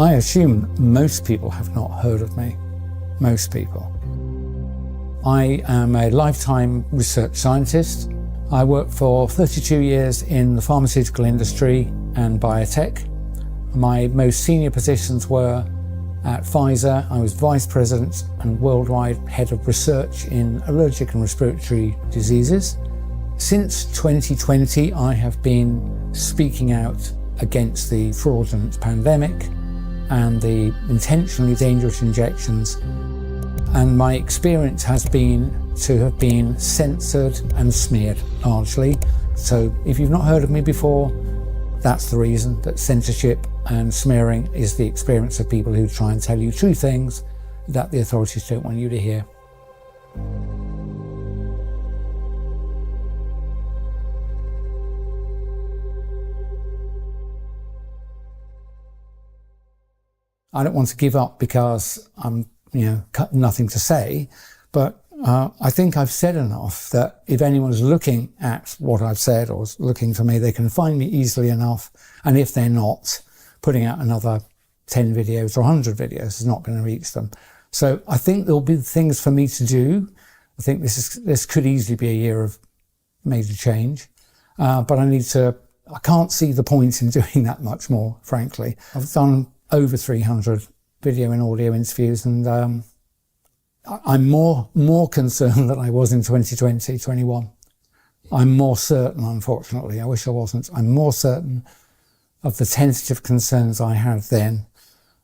I assume most people have not heard of me. Most people. I am a lifetime research scientist. I worked for 32 years in the pharmaceutical industry and biotech. My most senior positions were at Pfizer. I was vice president and worldwide head of research in allergic and respiratory diseases. Since 2020, I have been speaking out against the fraudulent pandemic and the intentionally dangerous injections. And my experience has been to have been censored and smeared, largely. So if you've not heard of me before, that's the reason, that censorship and smearing is the experience of people who try and tell you true things that the authorities don't want you to hear. I don't want to give up because I'm, nothing to say, but I think I've said enough that if anyone's looking at what I've said or is looking for me, they can find me easily enough. And if they're not, putting out another 10 videos or 100 videos is not going to reach them. So I think there'll be things for me to do. I think this could easily be a year of major change, but I can't see the point in doing that much more, frankly. I've done over 300 video and audio interviews, and I'm more concerned than I was in 2020, 21. I'm more certain, unfortunately, I wish I wasn't, I'm more certain of the tentative concerns I had then.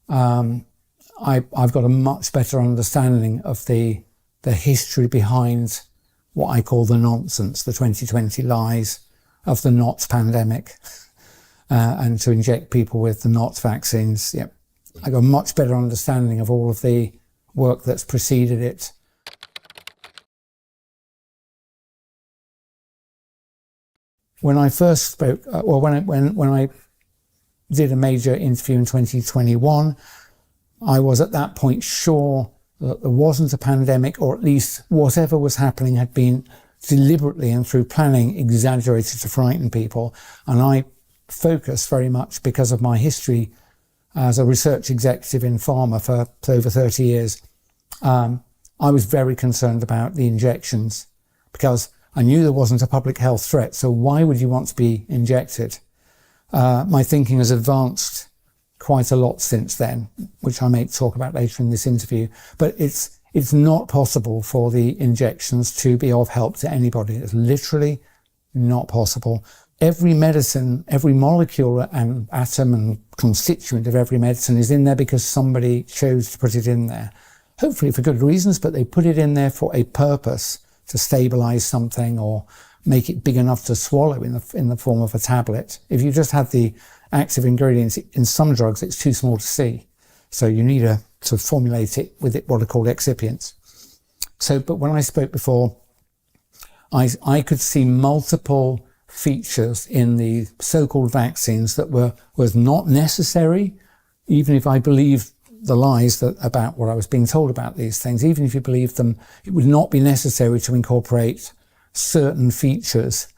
I've got a much better understanding of the history behind what I call the nonsense, the 2020 lies of the not pandemic. And to inject people with the not vaccines. Yep. I got a much better understanding of all of the work that's preceded it. When I first spoke, when I did a major interview in 2021, I was at that point sure that there wasn't a pandemic, or at least whatever was happening had been deliberately and through planning exaggerated to frighten people. And I focus very much because of my history as a research executive in pharma for over 30 years. I was very concerned about the injections because I knew there wasn't a public health threat. So why would you want to be injected? My thinking has advanced quite a lot since then, which I may talk about later in this interview. But it's not possible for the injections to be of help to anybody. It's literally not possible. Every medicine, every molecule and atom and constituent of every medicine is in there because somebody chose to put it in there. Hopefully for good reasons, but they put it in there for a purpose, to stabilize something or make it big enough to swallow in the form of a tablet. If you just have the active ingredients in some drugs, it's too small to see. So you need to formulate it with what are called excipients. So, but when I spoke before, I could see multiple features in the so-called vaccines that was not necessary, even if I believed the lies about what I was being told about these things. Even if you believed them, it would not be necessary to incorporate certain features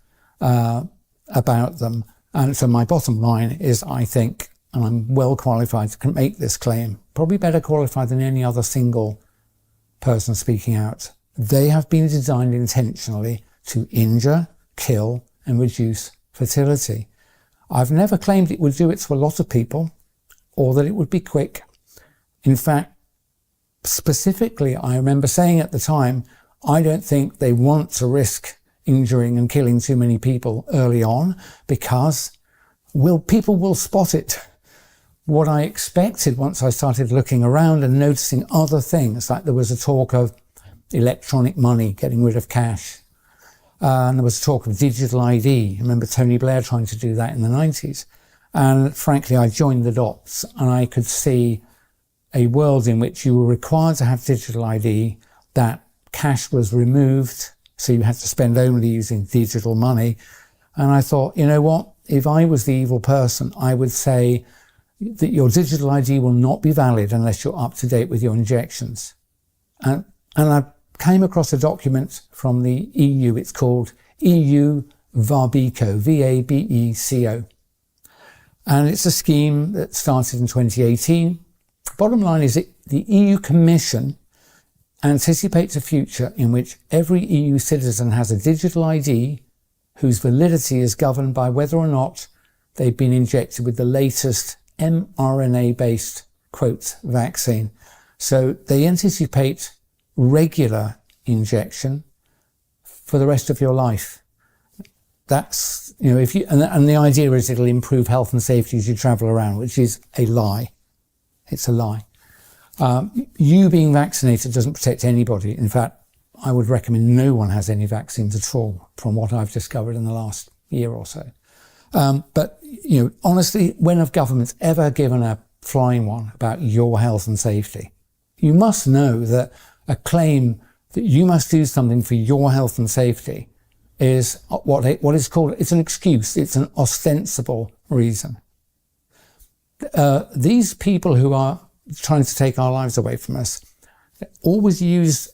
about them. And so my bottom line is, I think, and I'm well qualified to make this claim, probably better qualified than any other single person speaking out. They have been designed intentionally to injure, kill, and reduce fertility. I've never claimed it would do it to a lot of people or that it would be quick. In fact, specifically, I remember saying at the time, I don't think they want to risk injuring and killing too many people early on because people will spot it. What I expected once I started looking around and noticing other things, like there was a talk of electronic money, getting rid of cash. And there was talk of digital ID. I remember Tony Blair trying to do that in the 90s. And frankly, I joined the dots and I could see a world in which you were required to have digital ID, that cash was removed, so you had to spend only using digital money. And I thought, you know what? If I was the evil person, I would say that your digital ID will not be valid unless you're up to date with your injections. And I came across a document from the EU. It's called EU Vabeco, V-A-B-E-C-O. And it's a scheme that started in 2018. Bottom line is that the EU Commission anticipates a future in which every EU citizen has a digital ID whose validity is governed by whether or not they've been injected with the latest mRNA-based, quote, vaccine. So they anticipate regular injection for the rest of your life. That's, you know, if you, and the idea is it'll improve health and safety as you travel around, which is a lie. It's a lie. You being vaccinated doesn't protect anybody. In fact, I would recommend no one has any vaccines at all, from what I've discovered in the last year or so. But, you know, honestly, when have governments ever given a flying one about your health and safety? You must know that a claim that you must do something for your health and safety is what is called, it's an excuse, it's an ostensible reason. These people who are trying to take our lives away from us always use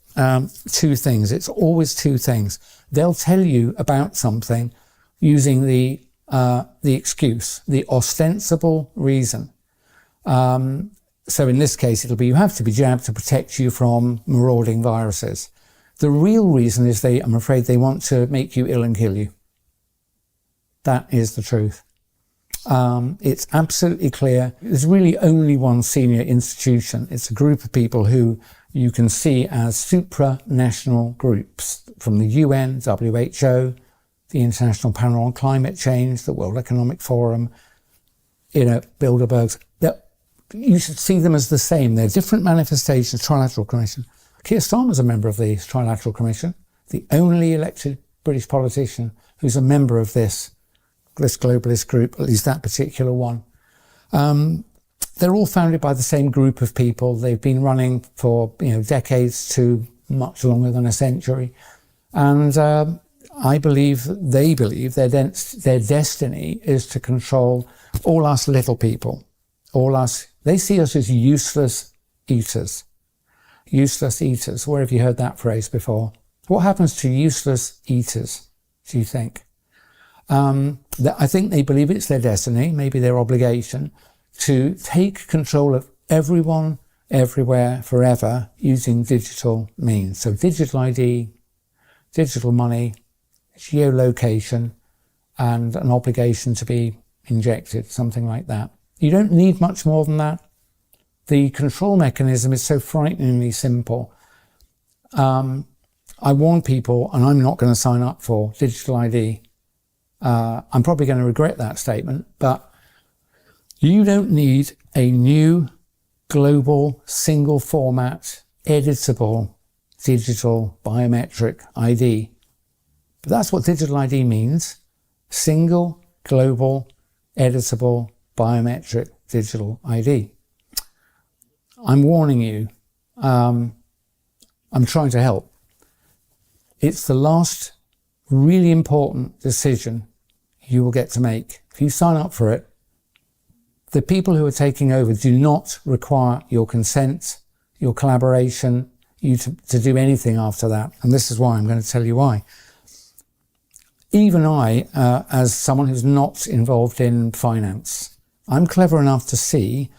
two things. It's always two things. They'll tell you about something using the excuse, the ostensible reason. So in this case, it'll be you have to be jabbed to protect you from marauding viruses. The real reason is I'm afraid they want to make you ill and kill you. That is the truth. It's absolutely clear. There's really only one senior institution. It's a group of people who you can see as supranational groups from the UN, WHO, the International Panel on Climate Change, the World Economic Forum, Bilderberg's. You should see them as the same. They're different manifestations. Trilateral Commission. Keir Starmer's a member of the Trilateral Commission, the only elected British politician who's a member of this globalist group, at least that particular one. They're all founded by the same group of people. They've been running for decades to much longer than a century. And I believe they believe their destiny is to control all us little people, all us. They see us as useless eaters. Useless eaters. Where have you heard that phrase before? What happens to useless eaters, do you think? I think they believe it's their destiny, maybe their obligation, to take control of everyone, everywhere, forever, using digital means. So digital ID, digital money, geolocation, and an obligation to be injected, something like that. You don't need much more than that. The control mechanism is so frighteningly simple. I warn people, and I'm not going to sign up for digital ID. I'm probably going to regret that statement, but you don't need a new global single format editable digital biometric ID. But that's what digital ID means. Single global editable biometric digital ID. I'm warning you. I'm trying to help. It's the last really important decision you will get to make. If you sign up for it, the people who are taking over do not require your consent, your collaboration, you to do anything after that. And this is why I'm going to tell you why. Even I, as someone who's not involved in finance, I'm clever enough to see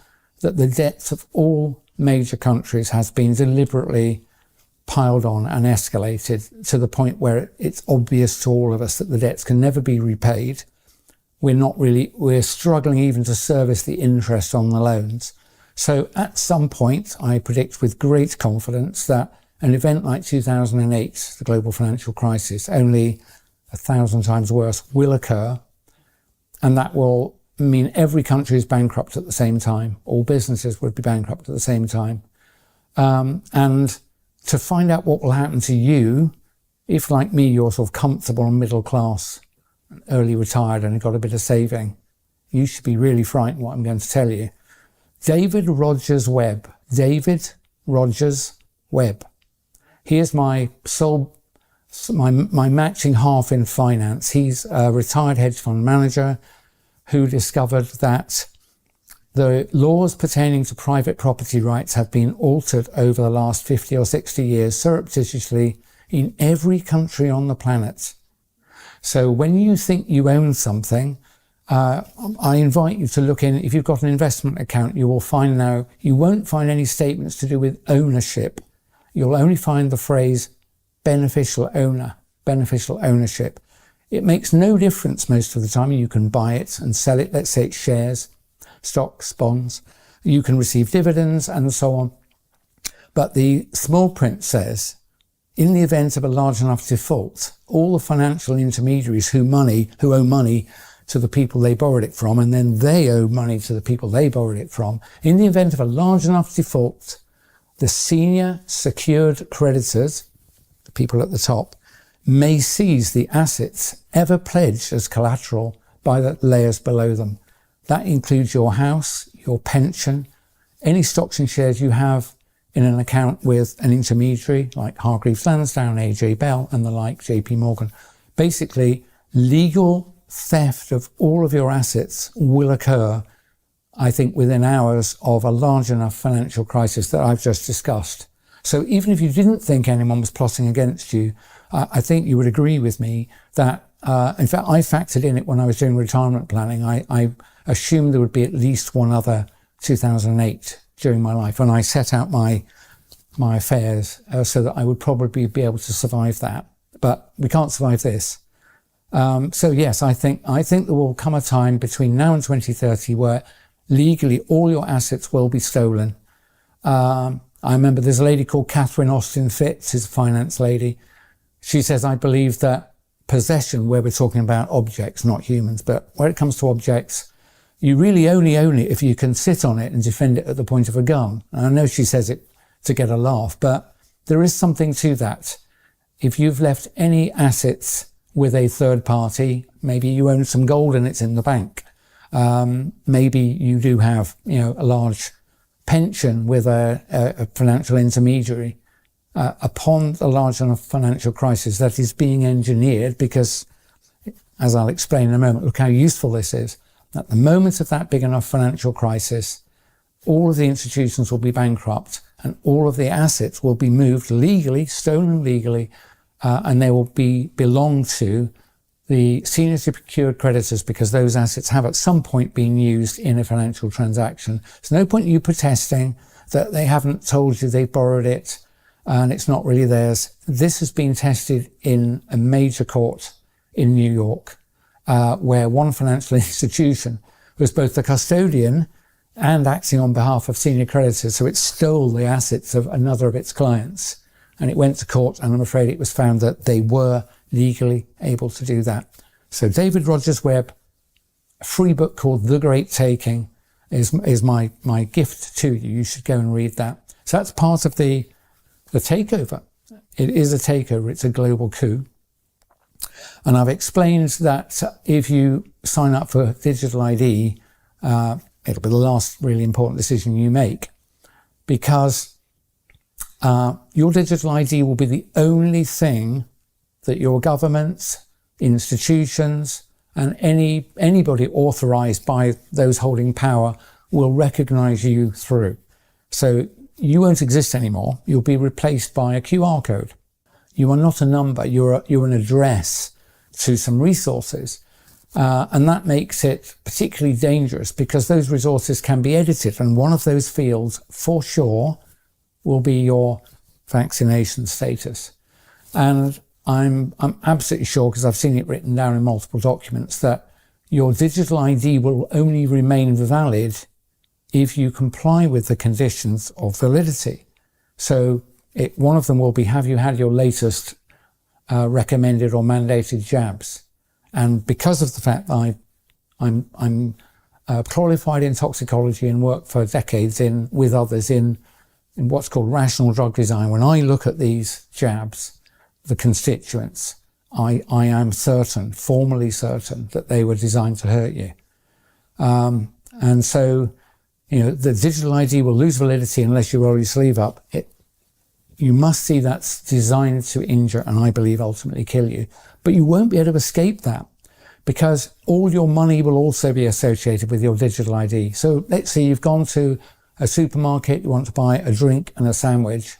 that the debts of all major countries has been deliberately piled on and escalated to the point where it's obvious to all of us that the debts can never be repaid. We're struggling even to service the interest on the loans. So at some point, I predict with great confidence that an event like 2008, the global financial crisis, only 1,000 times worse, will occur. And that will mean every country is bankrupt at the same time. All businesses would be bankrupt at the same time. And to find out what will happen to you, if like me, you're sort of comfortable and middle class, early retired and got a bit of saving, you should be really frightened what I'm going to tell you. David Rogers Webb. David Rogers Webb. Here's my matching half in finance. He's a retired hedge fund manager who discovered that the laws pertaining to private property rights have been altered over the last 50 or 60 years surreptitiously in every country on the planet. So when you think you own something, I invite you to look in. If you've got an investment account, you will find now, you won't find any statements to do with ownership. You'll only find the phrase beneficial owner, beneficial ownership. It makes no difference most of the time. You can buy it and sell it. Let's say it's shares, stocks, bonds. You can receive dividends and so on. But the small print says, in the event of a large enough default, all the financial intermediaries who owe money to the people they borrowed it from, and then they owe money to the people they borrowed it from. In the event of a large enough default, the senior secured creditors, the people at the top, may seize the assets ever pledged as collateral by the layers below them. That includes your house, your pension, any stocks and shares you have in an account with an intermediary like Hargreaves Lansdown, AJ Bell and the like, JP Morgan. Basically, legal theft of all of your assets will occur, I think, within hours of a large enough financial crisis that I've just discussed. So even if you didn't think anyone was plotting against you, I think you would agree with me that, in fact, I factored in it when I was doing retirement planning. I assumed there would be at least one other 2008 during my life, and I set out my affairs so that I would probably be able to survive that. But we can't survive this. So yes, I think there will come a time between now and 2030 where legally all your assets will be stolen. I remember there's a lady called Catherine Austin Fitz, who's a finance lady. She says, I believe that possession, where we're talking about objects, not humans, but where it comes to objects, you really only own it if you can sit on it and defend it at the point of a gun. And I know she says it to get a laugh, but there is something to that. If you've left any assets with a third party, maybe you own some gold and it's in the bank. Maybe you do have, a large pension with a financial intermediary. Upon a large enough financial crisis that is being engineered, because, as I'll explain in a moment, look how useful this is. At the moment of that big enough financial crisis, all of the institutions will be bankrupt and all of the assets will be moved legally, stolen legally, and they will belong to the senior secured creditors, because those assets have at some point been used in a financial transaction. There's no point in you protesting that they haven't told you they borrowed it and it's not really theirs. This has been tested in a major court in New York, where one financial institution was both the custodian and acting on behalf of senior creditors. So it stole the assets of another of its clients. And it went to court, and I'm afraid it was found that they were legally able to do that. So David Rogers Webb, a free book called The Great Taking, is my gift to you. You should go and read that. So that's part of the takeover. It is a takeover. It's a global coup. And I've explained that if you sign up for digital ID, it'll be the last really important decision you make, because your digital ID will be the only thing that your governments, institutions, and anybody authorized by those holding power will recognize you through. So you won't exist anymore. You'll be replaced by a QR code. You are not a number. You're an address to some resources. And that makes it particularly dangerous, because those resources can be edited. And one of those fields, for sure, will be your vaccination status. And I'm absolutely sure, because I've seen it written down in multiple documents, that your digital ID will only remain valid if you comply with the conditions of validity. So one of them will be, have you had your latest recommended or mandated jabs? And because of the fact that I'm qualified in toxicology and worked for decades with others in what's called rational drug design, when I look at these jabs, the constituents, I am certain, formally certain, that they were designed to hurt you. And so, the digital ID will lose validity unless you roll your sleeve up. You must see that's designed to injure and, I believe, ultimately kill you. But you won't be able to escape that, because all your money will also be associated with your digital ID. So let's say you've gone to a supermarket, you want to buy a drink and a sandwich.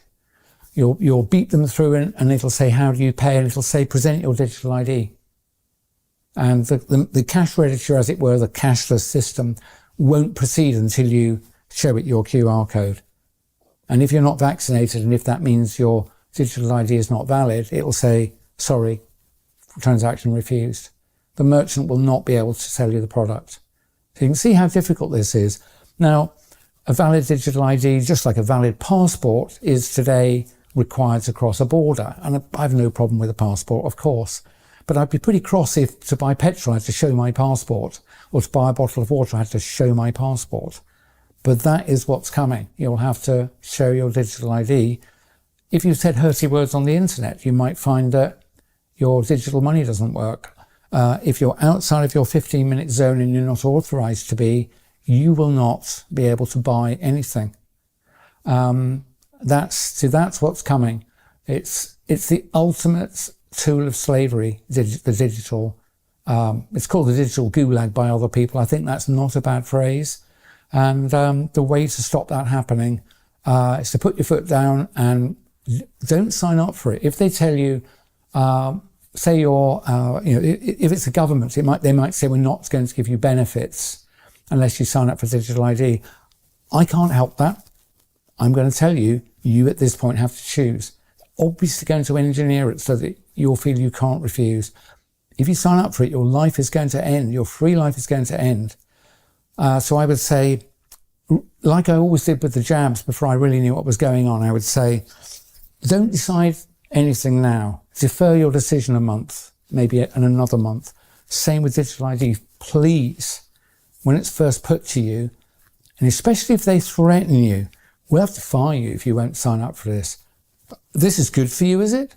You'll beat them through and it'll say, how do you pay? And it'll say, present your digital ID. And the cash register, as it were, the cashless system, won't proceed until you show it your QR code. And if you're not vaccinated, and if that means your digital ID is not valid, it will say, sorry, transaction refused. The merchant will not be able to sell you the product. So you can see how difficult this is. Now, a valid digital ID, just like a valid passport, is today required to cross a border. And I have no problem with a passport, of course. But I'd be pretty cross if to buy petrol I had to show my passport, or to buy a bottle of water I had to show my passport. But that is what's coming. You'll have to show your digital ID. If you said hurty words on the internet, you might find that your digital money doesn't work. If you're outside of your 15-minute zone and you're not authorized to be, you will not be able to buy anything. That's what's coming. It's the ultimate tool of slavery, the digital. It's called the digital gulag by other people. I think that's not a bad phrase. And the way to stop that happening is to put your foot down and don't sign up for it. If they tell you, say you're, if it's a government, they might say we're not going to give you benefits unless you sign up for digital ID. I can't help that. I'm going to tell you, you at this point have to choose. Obviously going to engineer it so that you'll feel you can't refuse. If you sign up for it, your life is going to end. Your free life is going to end. So I would say, like I always did with the jabs before I really knew what was going on, I would say, don't decide anything now. Defer your decision a month, maybe another month. Same with digital ID. Please, when it's first put to you, and especially if they threaten you, we'll have to fire you if you won't sign up for this. This is good for you, is it?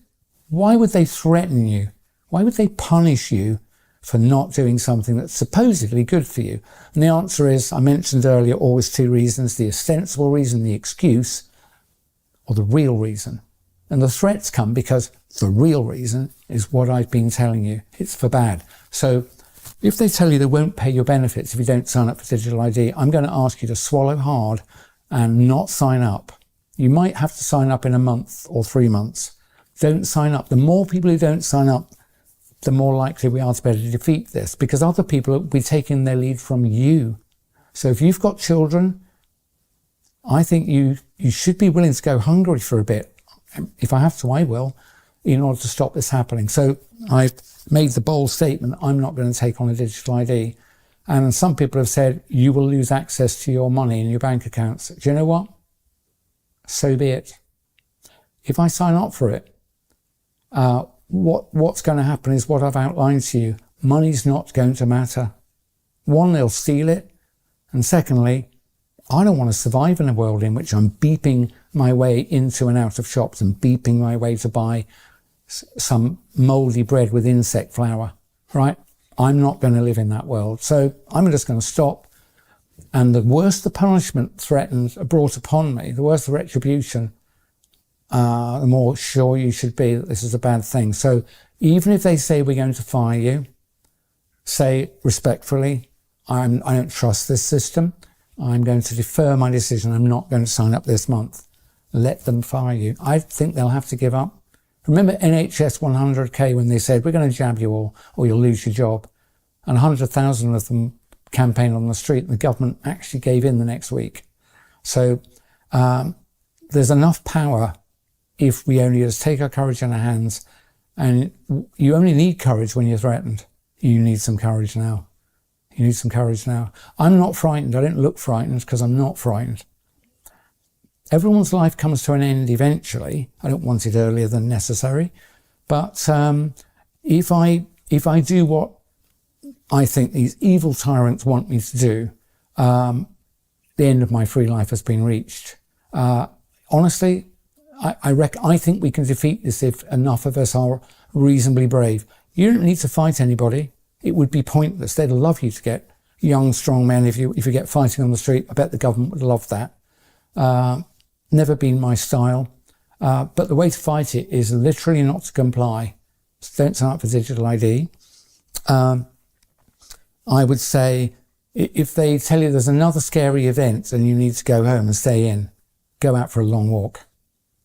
Why would they threaten you? Why would they punish you for not doing something that's supposedly good for you? And the answer is, I mentioned earlier, always two reasons: the ostensible reason, the excuse, or the real reason. And the threats come because the real reason is what I've been telling you. It's for bad. So if they tell you they won't pay your benefits if you don't sign up for digital ID, I'm going to ask you to swallow hard and not sign up. You might have to sign up in a month or 3 months. Don't sign up. The more people who don't sign up, the more likely we are to be able to defeat this, because other people will be taking their lead from you. So if you've got children, I think you should be willing to go hungry for a bit. If I have to, I will, in order to stop this happening. So I've made the bold statement, I'm not going to take on a digital ID. And some people have said, you will lose access to your money in your bank accounts. Do you know what? So be it. If I sign up for it, what's going to happen is what I've outlined to you. Money's not going to matter. One, they'll steal it. And secondly, I don't want to survive in a world in which I'm beeping my way into and out of shops and beeping my way to buy some mouldy bread with insect flour, right? I'm not going to live in that world. So I'm just going to stop. And the worse the punishment threatened brought upon me, the worse the retribution, the more sure you should be that this is a bad thing. So even if they say we're going to fire you, say respectfully, I don't trust this system. I'm going to defer my decision. I'm not going to sign up this month. Let them fire you. I think they'll have to give up. Remember NHS 100K when they said, we're going to jab you all or you'll lose your job. And 100,000 of them campaigned on the street, and the government actually gave in the next week. So there's enough power if we only just take our courage in our hands. And you only need courage when you're threatened. You need some courage now. You need some courage now. I'm not frightened. I don't look frightened because I'm not frightened. Everyone's life comes to an end eventually. I don't want it earlier than necessary. But if I do what I think these evil tyrants want me to do, the end of my free life has been reached. Honestly, I think we can defeat this if enough of us are reasonably brave. You don't need to fight anybody. It would be pointless. They'd love you to get young, strong men. If you get fighting on the street, I bet the government would love that. Never been my style. But the way to fight it is literally not to comply. So don't sign up for digital ID. I would say if they tell you there's another scary event and you need to go home and stay in, go out for a long walk.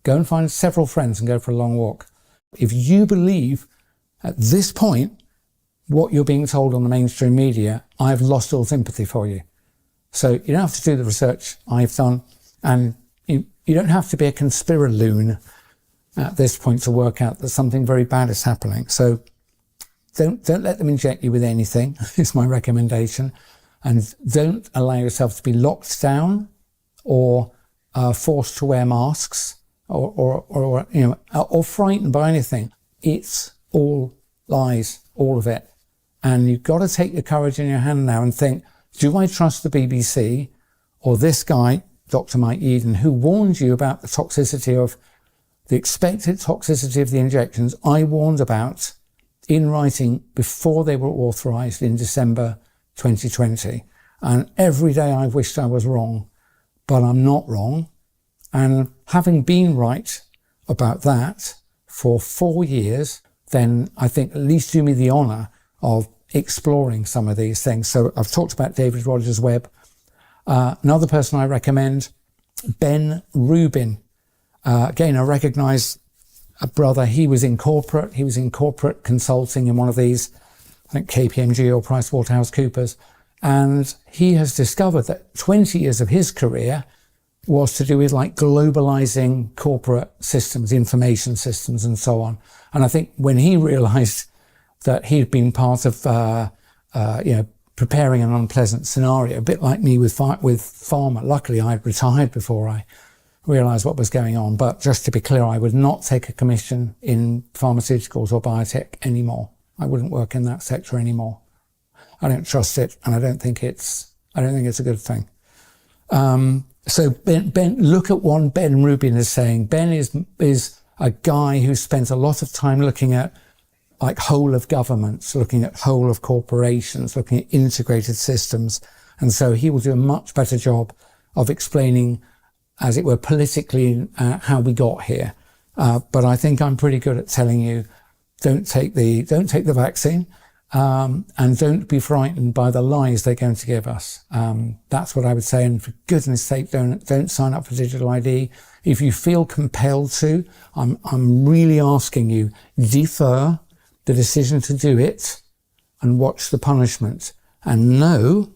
Go and find several friends and go for a long walk. If you believe at this point what you're being told on the mainstream media, I've lost all sympathy for you. So you don't have to do the research I've done, and you don't have to be a conspiraloon at this point to work out that something very bad is happening. So don't let them inject you with anything, is my recommendation. And don't allow yourself to be locked down or forced to wear masks or frightened by anything. It's all lies, all of it. And you've got to take your courage in your hand now and think, do I trust the BBC or this guy, Dr. Mike Eden, who warned you about the toxicity of the expected toxicity of the injections I warned about in writing before they were authorised in December 2020. And every day I've wished I was wrong, but I'm not wrong. And having been right about that for 4 years, then I think at least do me the honour of exploring some of these things. So I've talked about David Rogers Webb. Another person I recommend, Ben Rubin. Again, I recognise a brother. He was in corporate consulting in one of these, I think KPMG or PricewaterhouseCoopers. And he has discovered that 20 years of his career was to do with like globalizing corporate systems, information systems and so on. And I think when he realized that he'd been part of, preparing an unpleasant scenario, a bit like me with pharma. Luckily, I'd retired before I realised what was going on. But just to be clear, I would not take a commission in pharmaceuticals or biotech anymore. I wouldn't work in that sector anymore. I don't trust it, and I don't think it's a good thing. So Ben, look at what Ben Rubin is saying. Ben is a guy who spends a lot of time looking at like whole of governments, looking at whole of corporations, looking at integrated systems. And so he will do a much better job of explaining, as it were, politically how we got here. But I think I'm pretty good at telling you, don't take the vaccine, and don't be frightened by the lies they're going to give us. That's what I would say. And for goodness sake, don't sign up for digital ID. If you feel compelled to, I'm really asking you, defer the decision to do it and watch the punishment, and know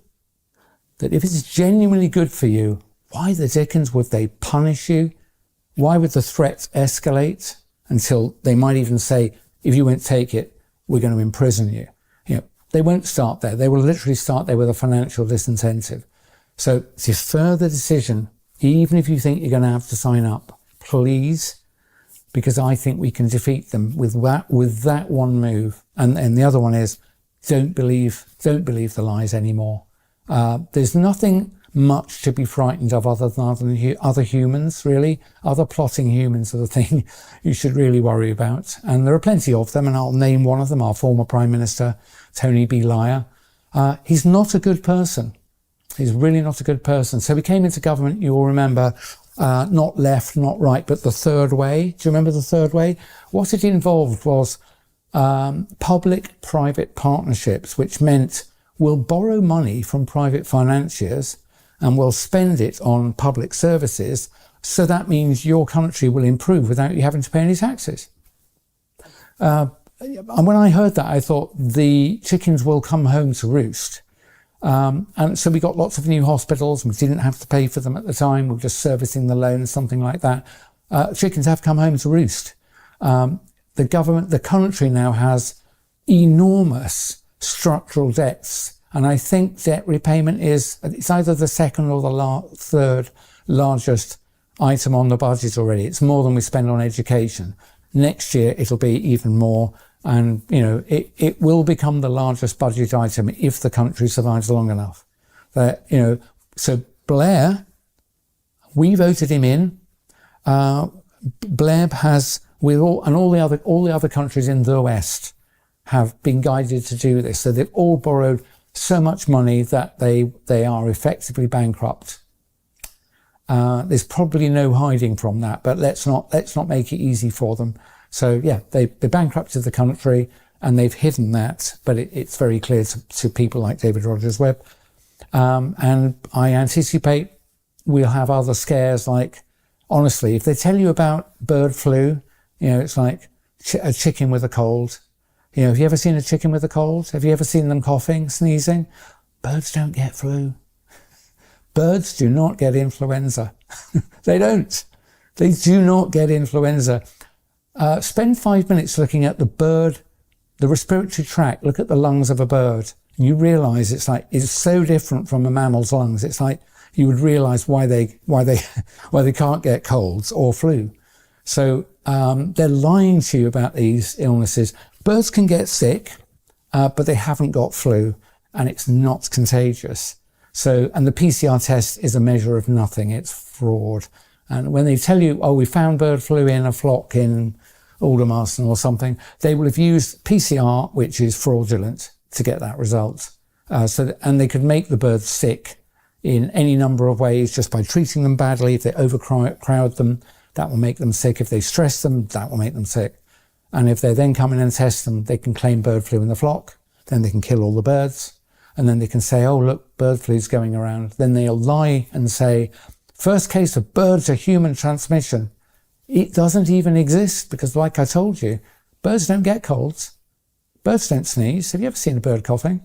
that if it's genuinely good for you, why the dickens would they punish you? Why would the threat escalate until they might even say, if you won't take it, we're going to imprison you? They won't start there. They will literally start there with a financial disincentive. So defer the decision, even if you think you're going to have to sign up, please, because I think we can defeat them with that one move. And the other one is, don't believe the lies anymore. There's nothing much to be frightened of other than other humans, really. Other plotting humans are the thing you should really worry about. And there are plenty of them, and I'll name one of them, our former Prime Minister, Tony Blair. He's not a good person. He's really not a good person. So we came into government, you'll remember, not left, not right, but the third way. Do you remember the third way? What it involved was public-private partnerships, which meant we'll borrow money from private financiers and we'll spend it on public services. So that means your country will improve without you having to pay any taxes. And when I heard that, I thought the chickens will come home to roost. And so we got lots of new hospitals. We didn't have to pay for them at the time. We were just servicing the loan, something like that. Chickens have come home to roost. The country now has enormous structural debts. And I think debt repayment it's either the second or the third largest item on the budget already. It's more than we spend on education. Next year, it'll be even more. And, it will become the largest budget item if the country survives long enough. So Blair, we voted him in. Blair has, all the other countries in the West have been guided to do this. So they've all borrowed so much money that they are effectively bankrupt. There's probably no hiding from that, but let's not make it easy for them. So yeah, they bankrupted the country and they've hidden that, but it's very clear to people like David Rogers Webb. And I anticipate we'll have other scares, like, honestly, if they tell you about bird flu, it's like a chicken with a cold. You know, have you ever seen a chicken with a cold? Have you ever seen them coughing, sneezing? Birds don't get flu. Birds do not get influenza. They don't. They do not get influenza. Spend 5 minutes looking at the bird, the respiratory tract. Look at the lungs of a bird. And you realise it's so different from a mammal's lungs. It's like you would realise why they can't get colds or flu. So they're lying to you about these illnesses. Birds can get sick, but they haven't got flu, and it's not contagious. So, and the PCR test is a measure of nothing. It's fraud. And when they tell you, oh, we found bird flu in a flock in Aldermaston or something, they will have used PCR, which is fraudulent, to get that result. And they could make the birds sick in any number of ways just by treating them badly. If they overcrowd them, that will make them sick. If they stress them, that will make them sick. And if they then come in and test them, they can claim bird flu in the flock. Then they can kill all the birds. And then they can say, oh, look, bird flu is going around. Then they'll lie and say, first case of bird to human transmission. It doesn't even exist because, like I told you, birds don't get colds. Birds don't sneeze. Have you ever seen a bird coughing?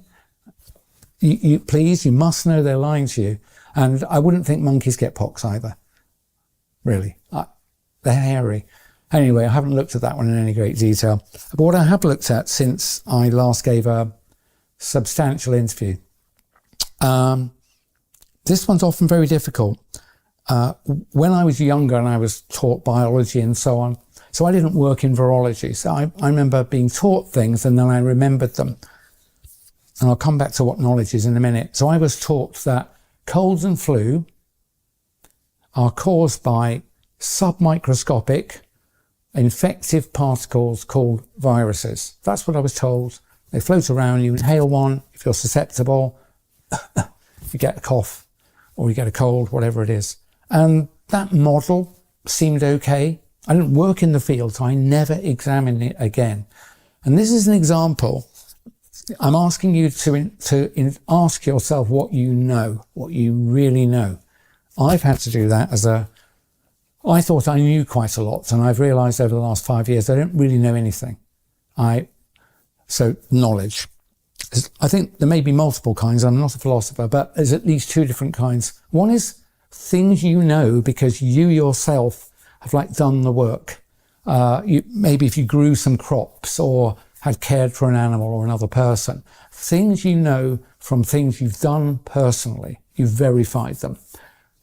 Please, you must know they're lying to you. And I wouldn't think monkeys get pox either. Really. They're hairy. Anyway, I haven't looked at that one in any great detail. But what I have looked at since I last gave a substantial interview, this one's often very difficult. When I was younger and I was taught biology and so on, so I didn't work in virology. So I remember being taught things and then I remembered them. And I'll come back to what knowledge is in a minute. So I was taught that colds and flu are caused by submicroscopic infective particles called viruses. That's what I was told. They float around, you inhale one, if you're susceptible, you get a cough or you get a cold, whatever it is. And that model seemed okay. I didn't work in the field, so I never examined it again. And this is an example. I'm asking you to ask yourself what you know, what you really know. I've had to do that I thought I knew quite a lot, and I've realised over the last 5 years I don't really know anything. So knowledge. I think there may be multiple kinds. I'm not a philosopher, but there's at least two different kinds. One is things you know because you yourself have done the work. Maybe if you grew some crops or had cared for an animal or another person. Things you know from things you've done personally. You've verified them.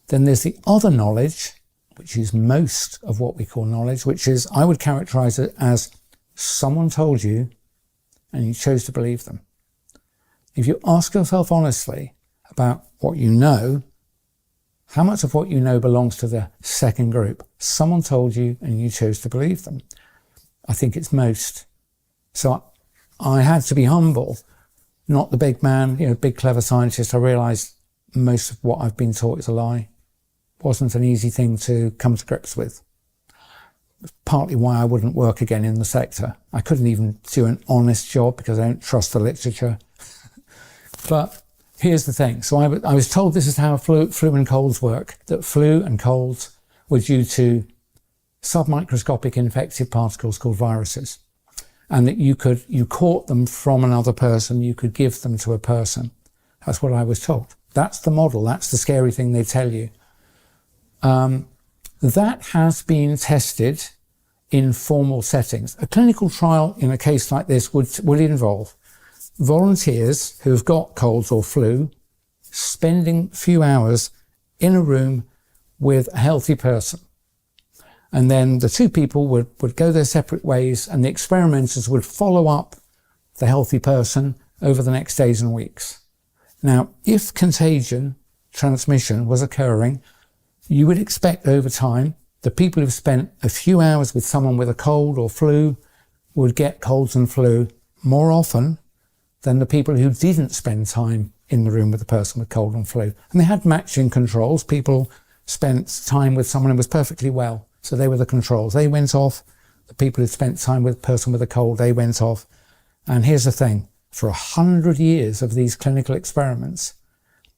Then there's the other knowledge, which is most of what we call knowledge, which is, I would characterize it as someone told you and you chose to believe them. If you ask yourself honestly about what you know, how much of what you know belongs to the second group? Someone told you and you chose to believe them. I think it's most. So I had to be humble, not the big man, big clever scientist. I realized most of what I've been taught is a lie. It wasn't an easy thing to come to grips with. Partly why I wouldn't work again in the sector. I couldn't even do an honest job because I don't trust the literature. But here's the thing. So I was told this is how flu and colds work, that flu and colds were due to submicroscopic infective particles called viruses, and that you caught them from another person, you could give them to a person. That's what I was told. That's the model. That's the scary thing they tell you. That has been tested in formal settings. A clinical trial in a case like this would involve volunteers who have got colds or flu spending a few hours in a room with a healthy person. And then the two people would go their separate ways, and the experimenters would follow up the healthy person over the next days and weeks. Now, if contagion, transmission was occurring, you would expect over time the people who've spent a few hours with someone with a cold or flu would get colds and flu more often than the people who didn't spend time in the room with the person with cold and flu. And they had matching controls. People spent time with someone who was perfectly well, so they were the controls. They went off. The people who spent time with a person with a cold, they went off. And here's the thing. For 100 years of these clinical experiments,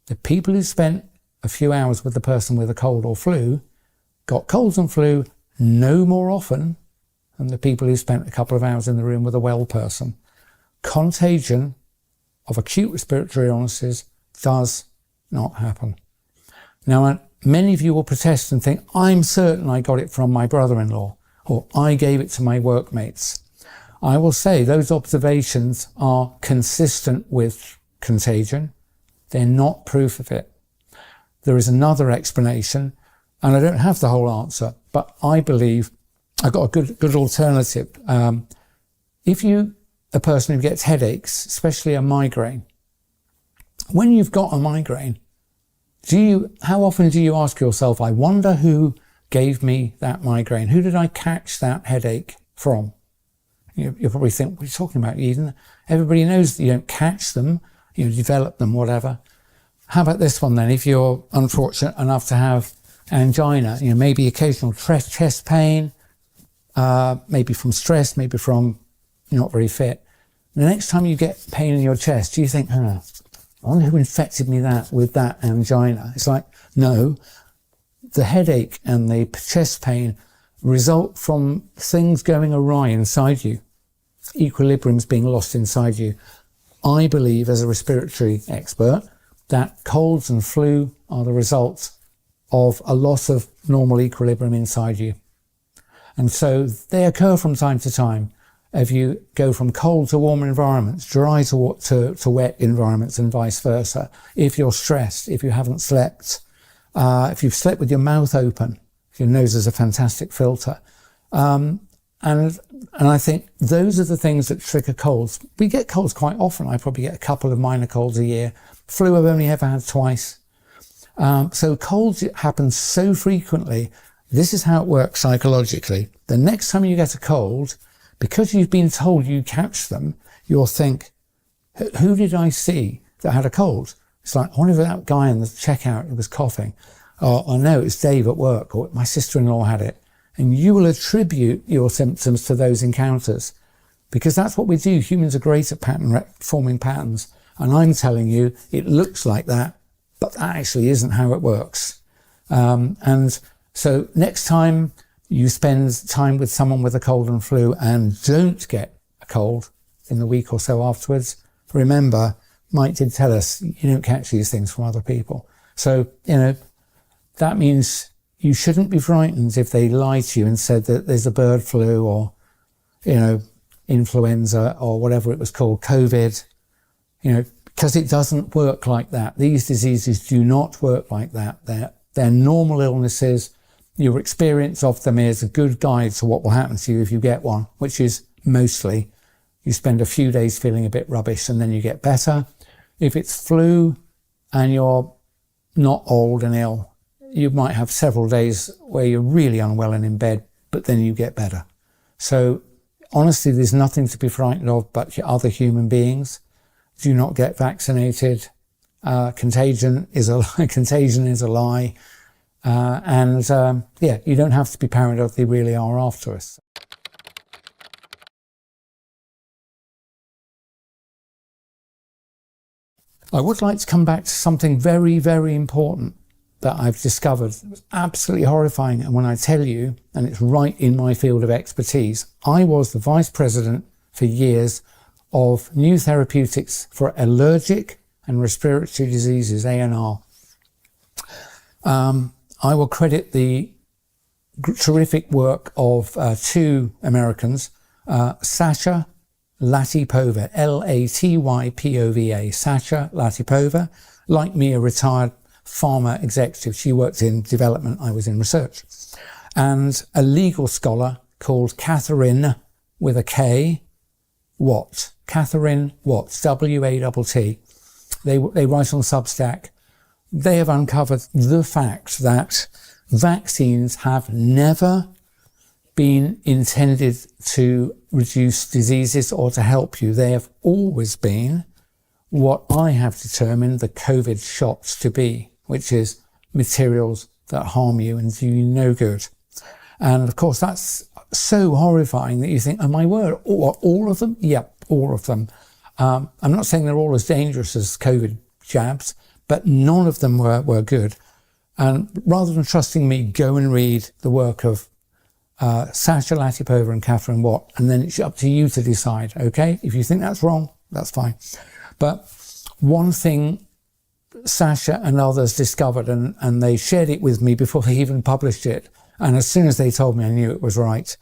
the people who spent a few hours with the person with a cold or flu got colds and flu no more often than the people who spent a couple of hours in the room with a well person. contagion of acute respiratory illnesses does not happen. Now, many of you will protest and think, I'm certain I got it from my brother-in-law, or I gave it to my workmates. I will say those observations are consistent with contagion. They're not proof of it. There is another explanation, and I don't have the whole answer, but I believe I've got a good alternative. If a person who gets headaches, especially a migraine, when you've got a migraine, how often do you ask yourself, I wonder who gave me that migraine? Who did I catch that headache from? You'll probably think, what are you talking about, Eden? Everybody knows that you don't catch them, you develop them, whatever. How about this one then? If you're unfortunate enough to have angina, maybe occasional chest pain, maybe from stress, maybe from you're not very fit. The next time you get pain in your chest, do you think, I wonder who infected me with that angina? It's like, no, the headache and the chest pain result from things going awry inside you. Equilibrium's being lost inside you. I believe, as a respiratory expert, that colds and flu are the result of a loss of normal equilibrium inside you. And so they occur from time to time. If you go from cold to warm environments, dry to wet environments, and vice versa. If you're stressed, if you haven't slept, if you've slept with your mouth open, your nose is a fantastic filter. And I think those are the things that trigger colds. We get colds quite often. I probably get a couple of minor colds a year. Flu I've only ever had twice. So colds happen so frequently. This is how it works psychologically. The next time you get a cold, because you've been told you catch them, you'll think, who did I see that had a cold? It's like, I wonder if that guy in the checkout who was coughing. Or no, it's Dave at work, or my sister-in-law had it. And you will attribute your symptoms to those encounters, because that's what we do. Humans are great at forming patterns. And I'm telling you, it looks like that, but that actually isn't how it works. And so next time you spend time with someone with a cold and flu and don't get a cold in the week or so afterwards, remember, Mike did tell us you don't catch these things from other people. So, that means you shouldn't be frightened if they lie to you and said that there's a bird flu or, influenza or whatever it was called, COVID, because it doesn't work like that. These diseases do not work like that. They're normal illnesses. Your experience of them is a good guide to what will happen to you if you get one, which is mostly you spend a few days feeling a bit rubbish and then you get better. If it's flu and you're not old and ill, you might have several days where you're really unwell and in bed, but then you get better. So honestly, there's nothing to be frightened of but your other human beings. Do not get vaccinated. Contagion is a lie. You don't have to be paranoid if they really are after us. I would like to come back to something very, very important that I've discovered. It was absolutely horrifying. And when I tell you, and it's right in my field of expertise, I was the vice president for years of new therapeutics for allergic and respiratory diseases, ANR. I will credit the terrific work of two Americans, Sasha Latypova, Latypova, Sasha Latypova, like me, a retired pharma executive. She worked in development, I was in research. And a legal scholar called Catherine, with a K, Watt. Catherine Watt, W-A-T-T. They write on Substack. They have uncovered the fact that vaccines have never been intended to reduce diseases or to help you. They have always been what I have determined the COVID shots to be, which is materials that harm you and do you no good. And of course, that's so horrifying that you think, oh my word, all of them? Yep, all of them. I'm not saying they're all as dangerous as COVID jabs, but none of them were good. And rather than trusting me, go and read the work of Sasha Latypova and Catherine Watt, and then it's up to you to decide, okay? If you think that's wrong, That's fine. But one thing Sasha and others discovered, and they shared it with me before they even published it, and as soon as they told me, I knew it was right.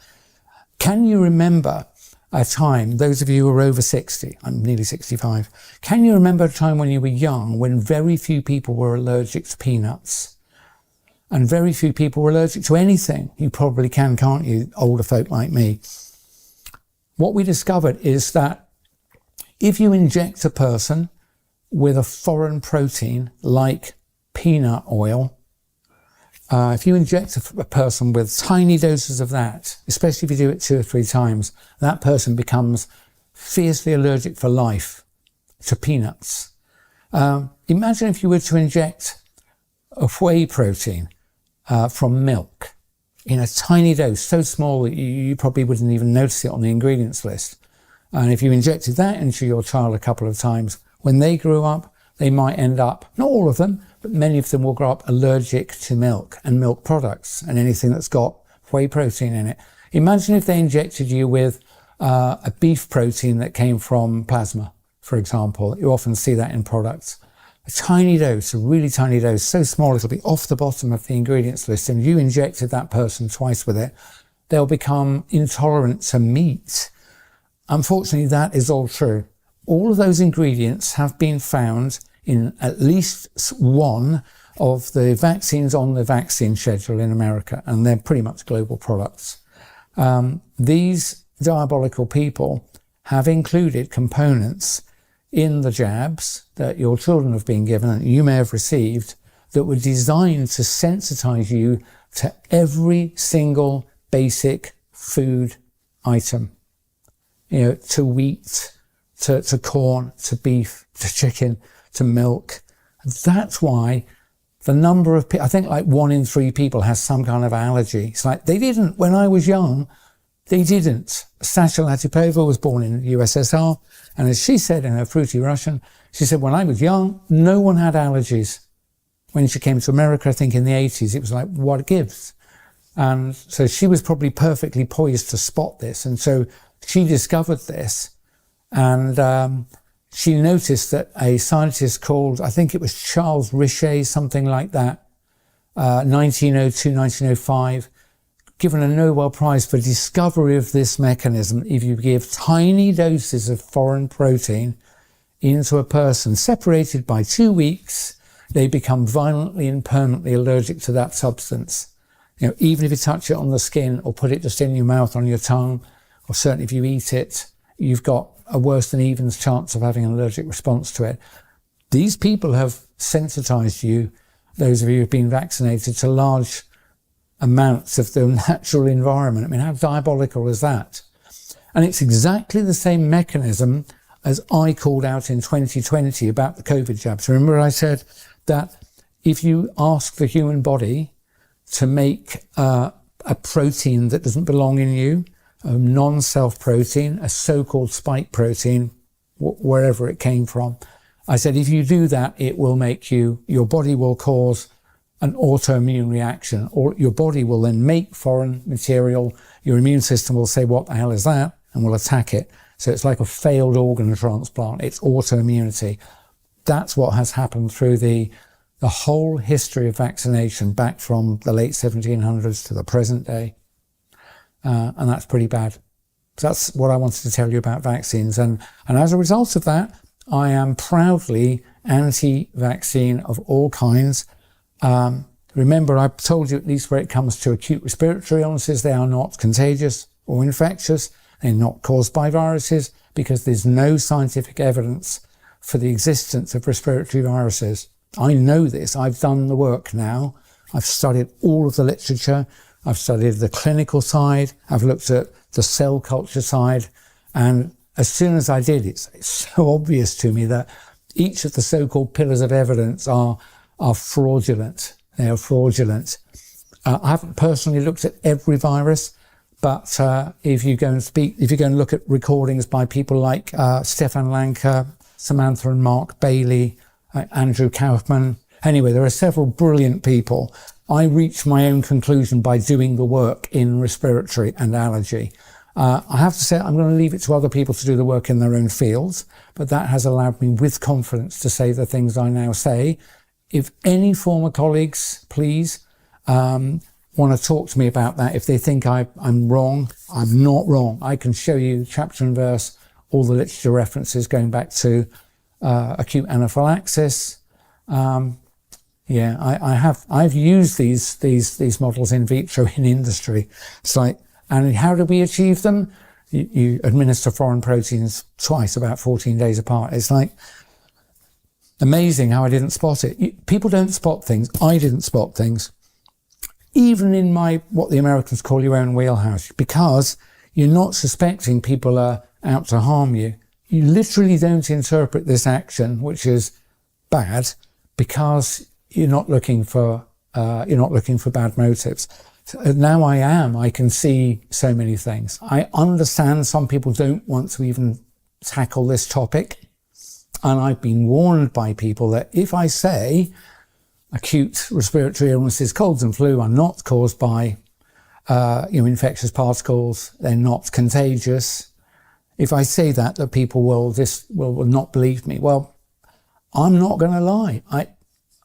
Can you remember a time, those of you who are over 60, I'm nearly 65, can you remember a time when you were young when very few people were allergic to peanuts? And very few people were allergic to anything? You probably can, can't you, older folk like me? What we discovered is that if you inject a person with a foreign protein like peanut oil, if you inject a person with tiny doses of that, especially if you do it 2 or 3 times, that person becomes fiercely allergic for life to peanuts. Imagine if you were to inject a whey protein from milk in a tiny dose, so small that you probably wouldn't even notice it on the ingredients list. And if you injected that into your child a couple of times, when they grew up, they might end up, not all of them, but many of them will grow up allergic to milk and milk products and anything that's got whey protein in it. Imagine if they injected you with a beef protein that came from plasma, for example. You often see that in products. A tiny dose, a really tiny dose, so small it'll be off the bottom of the ingredients list, and you injected that person twice with it, they'll become intolerant to meat. Unfortunately, that is all true. All of those ingredients have been found in at least one of the vaccines on the vaccine schedule in America, and they're pretty much global products. These diabolical people have included components in the jabs that your children have been given and you may have received that were designed to sensitize you to every single basic food item. You know, to wheat, to corn, to beef, to chicken, to milk. That's why the number of people, I think like 1 in 3 people has some kind of allergy. It's like, they didn't, when I was young, they didn't. Sasha Latypova was born in the USSR, and as she said in her fruity Russian, she said, when I was young, no one had allergies. When she came to America, I think in the 80s, it was like, what gives? And so she was probably perfectly poised to spot this. And so she discovered this, and she noticed that a scientist called, I think it was Charles Richet, something like that, 1902, 1905, given a Nobel Prize for discovery of this mechanism. If you give tiny doses of foreign protein into a person, separated by 2 weeks, they become violently and permanently allergic to that substance. You know, even if you touch it on the skin or put it just in your mouth, on your tongue, or certainly if you eat it, you've got a worse than evens chance of having an allergic response to it. These people have sensitized you, those of you who've been vaccinated, to large amounts of the natural environment. I mean, how diabolical is that? And it's exactly the same mechanism as I called out in 2020 about the COVID jabs. Remember I said that if you ask the human body to make a protein that doesn't belong in you, a non-self protein, a so-called spike protein, wherever it came from, I said, if you do that, it will make you, your body will cause an autoimmune reaction, or your body will then make foreign material. Your immune system will say, what the hell is that? And will attack it. So it's like a failed organ transplant. It's autoimmunity. That's what has happened through the whole history of vaccination, back from the late 1700s to the present day. And that's pretty bad. So that's what I wanted to tell you about vaccines. And as a result of that, I am proudly anti-vaccine of all kinds. Remember, I've told you, at least where it comes to acute respiratory illnesses, they are not contagious or infectious. They're not caused by viruses, because there's no scientific evidence for the existence of respiratory viruses. I know this. I've done the work now. I've studied all of the literature. I've studied the clinical side. I've looked at the cell culture side. And as soon as I did, it's so obvious to me that each of the so-called pillars of evidence are fraudulent. They are fraudulent. I haven't personally looked at every virus, but if you go and look at recordings by people like Stefan Lanka, Samantha and Mark Bailey, Andrew Kaufman. Anyway, there are several brilliant people. I reached my own conclusion by doing the work in respiratory and allergy. I have to say I'm going to leave it to other people to do the work in their own fields, but that has allowed me with confidence to say the things I now say. If any former colleagues, please, want to talk to me about that, if they think I'm wrong, I'm not wrong. I can show you chapter and verse, all the literature references going back to acute anaphylaxis. I've used these models in vitro in industry. It's like, and how do we achieve them? You administer foreign proteins twice, about 14 days apart. It's like amazing how I didn't spot it. People don't spot things. I didn't spot things. Even in what the Americans call your own wheelhouse, because you're not suspecting people are out to harm you. You literally don't interpret this action, which is bad, because you're not looking for bad motives. So now I can see so many things. I understand some people don't want to even tackle this topic. And I've been warned by people that if I say acute respiratory illnesses, colds and flu are not caused by, infectious particles, they're not contagious. If I say that people will not believe me. Well, I'm not going to lie.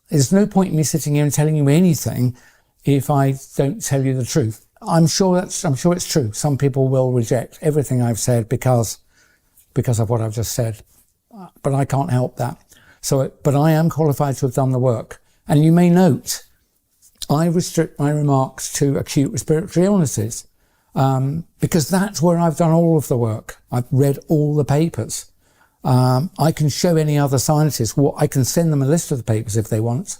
There's no point in me sitting here and telling you anything if I don't tell you the truth. I'm sure it's true. Some people will reject everything I've said because of what I've just said, but I can't help that. But I am qualified to have done the work. And you may note, I restrict my remarks to acute respiratory illnesses, because that's where I've done all of the work. I've read all the papers. I can show any other scientists, I can send them a list of the papers if they want.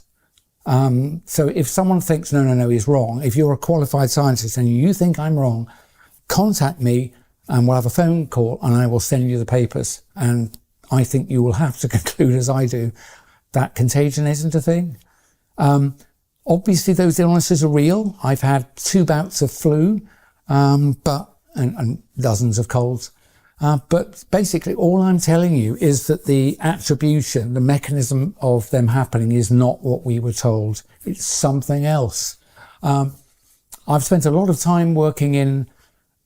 So if someone thinks, no, he's wrong, if you're a qualified scientist and you think I'm wrong, contact me and we'll have a phone call and I will send you the papers. And I think you will have to conclude, as I do, that contagion isn't a thing. Obviously those illnesses are real. I've had 2 bouts of flu, and dozens of colds. But basically all I'm telling you is that the attribution, the mechanism of them happening is not what we were told. It's something else. I've spent a lot of time working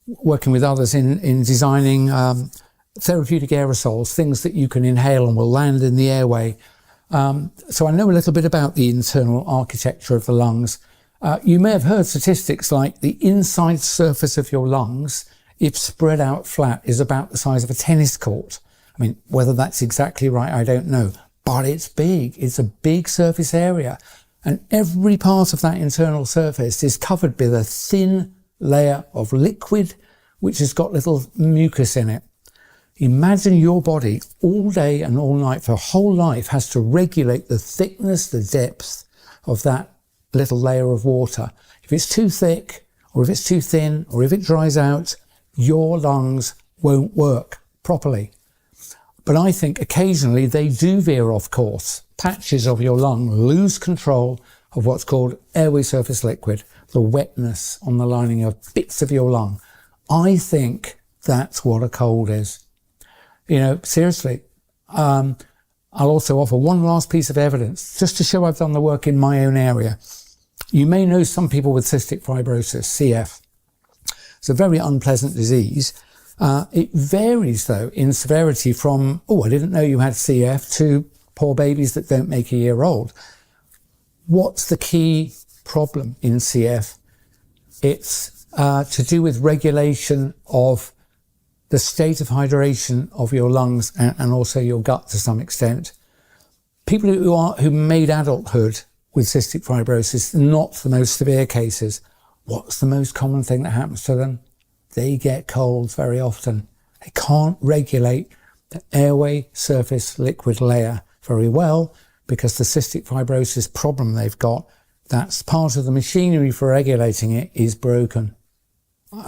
with others in designing therapeutic aerosols, things that you can inhale and will land in the airway. So I know a little bit about the internal architecture of the lungs. You may have heard statistics like the inside surface of your lungs, if spread out flat, is about the size of a tennis court. I mean, whether that's exactly right, I don't know, but it's big. It's a big surface area. And every part of that internal surface is covered with a thin layer of liquid, which has got little mucus in it. Imagine your body all day and all night for whole life has to regulate the thickness, the depth of that little layer of water. If it's too thick, or if it's too thin, or if it dries out, your lungs won't work properly. But I think occasionally they do veer off course. Patches of your lung lose control of what's called airway surface liquid, the wetness on the lining of bits of your lung. I think that's what a cold is. Seriously. I'll also offer one last piece of evidence, just to show I've done the work in my own area. You may know some people with cystic fibrosis, CF. It's a very unpleasant disease. It varies, though, in severity from, I didn't know you had CF, to poor babies that don't make a year old. What's the key problem in CF? It's to do with regulation of the state of hydration of your lungs and also your gut to some extent. People who made adulthood with cystic fibrosis, not the most severe cases. What's the most common thing that happens to them? They get colds very often. They can't regulate the airway surface liquid layer very well because the cystic fibrosis problem they've got, that's part of the machinery for regulating it, is broken.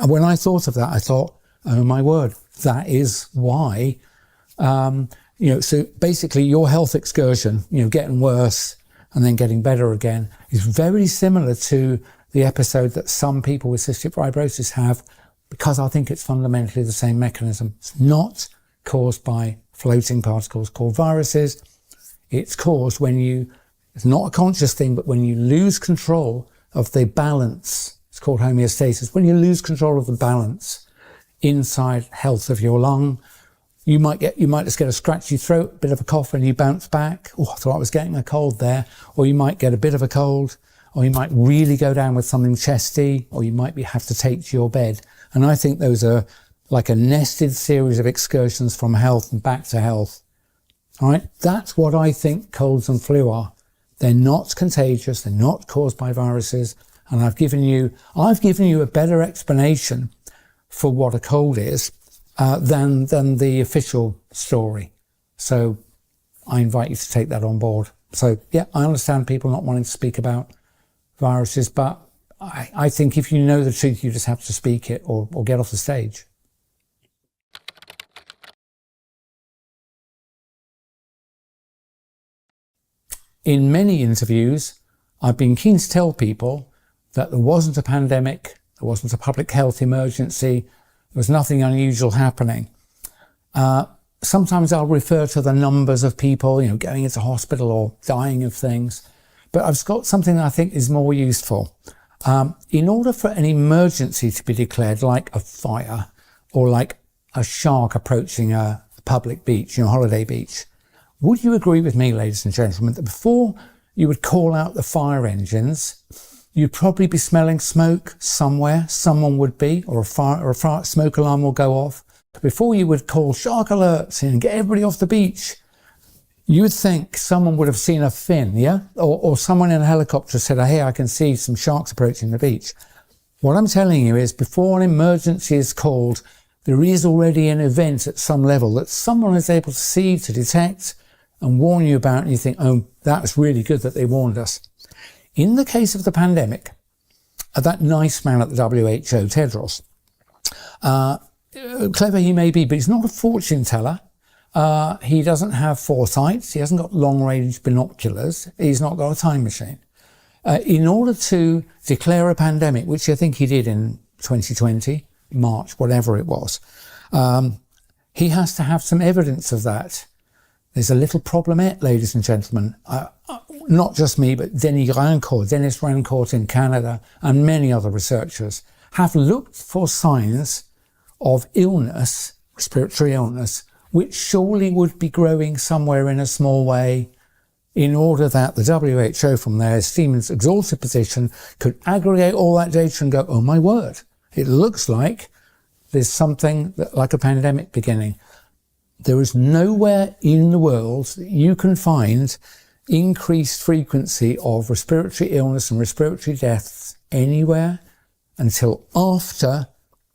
When I thought of that, I thought, oh my word, that is why. So basically your health excursion, getting worse and then getting better again, is very similar to the episode that some people with cystic fibrosis have, because I think it's fundamentally the same mechanism. It's not caused by floating particles called viruses. It's caused it's not a conscious thing, but when you lose control of the balance, it's called homeostasis. When you lose control of the balance inside health of your lung. You might just get a scratchy throat, a bit of a cough, and you bounce back. Oh, I thought I was getting a cold there. Or you might get a bit of a cold, or you might really go down with something chesty, or you might have to take to your bed. And I think those are like a nested series of excursions from health and back to health. All right, that's what I think colds and flu are. They're not contagious. They're not caused by viruses. And I've given you a better explanation for what a cold is than the official story. So I invite you to take that on board. So yeah, I understand people not wanting to speak about viruses, but I think if you know the truth, you just have to speak it or get off the stage. In many interviews, I've been keen to tell people that there wasn't a pandemic, there wasn't a public health emergency, there was nothing unusual happening. Sometimes I'll refer to the numbers of people, going into hospital or dying of things, but I've got something that I think is more useful. In order for an emergency to be declared, like a fire or like a shark approaching a public beach, holiday beach, would you agree with me, ladies and gentlemen, that before you would call out the fire engines, you'd probably be smelling smoke somewhere, someone would be, or a smoke alarm will go off. Before you would call shark alerts and get everybody off the beach, you would think someone would have seen a fin, yeah? Or someone in a helicopter said, hey, I can see some sharks approaching the beach. What I'm telling you is before an emergency is called, there is already an event at some level that someone is able to see, to detect, and warn you about, and you think, oh, that was really good that they warned us. In the case of the pandemic, that nice man at the WHO, Tedros, clever he may be, but he's not a fortune teller. He doesn't have foresight. He hasn't got long-range binoculars. He's not got a time machine. In order to declare a pandemic, which I think he did in 2020, March, whatever it was, he has to have some evidence of that. There's a little problemette, ladies and gentlemen. Not just me, but Dennis Rancourt in Canada and many other researchers have looked for signs of illness, respiratory illness, which surely would be growing somewhere in a small way in order that the WHO from their esteemed exalted position could aggregate all that data and go, oh my word, it looks like there's something like a pandemic beginning. There is nowhere in the world that you can find increased frequency of respiratory illness and respiratory deaths anywhere until after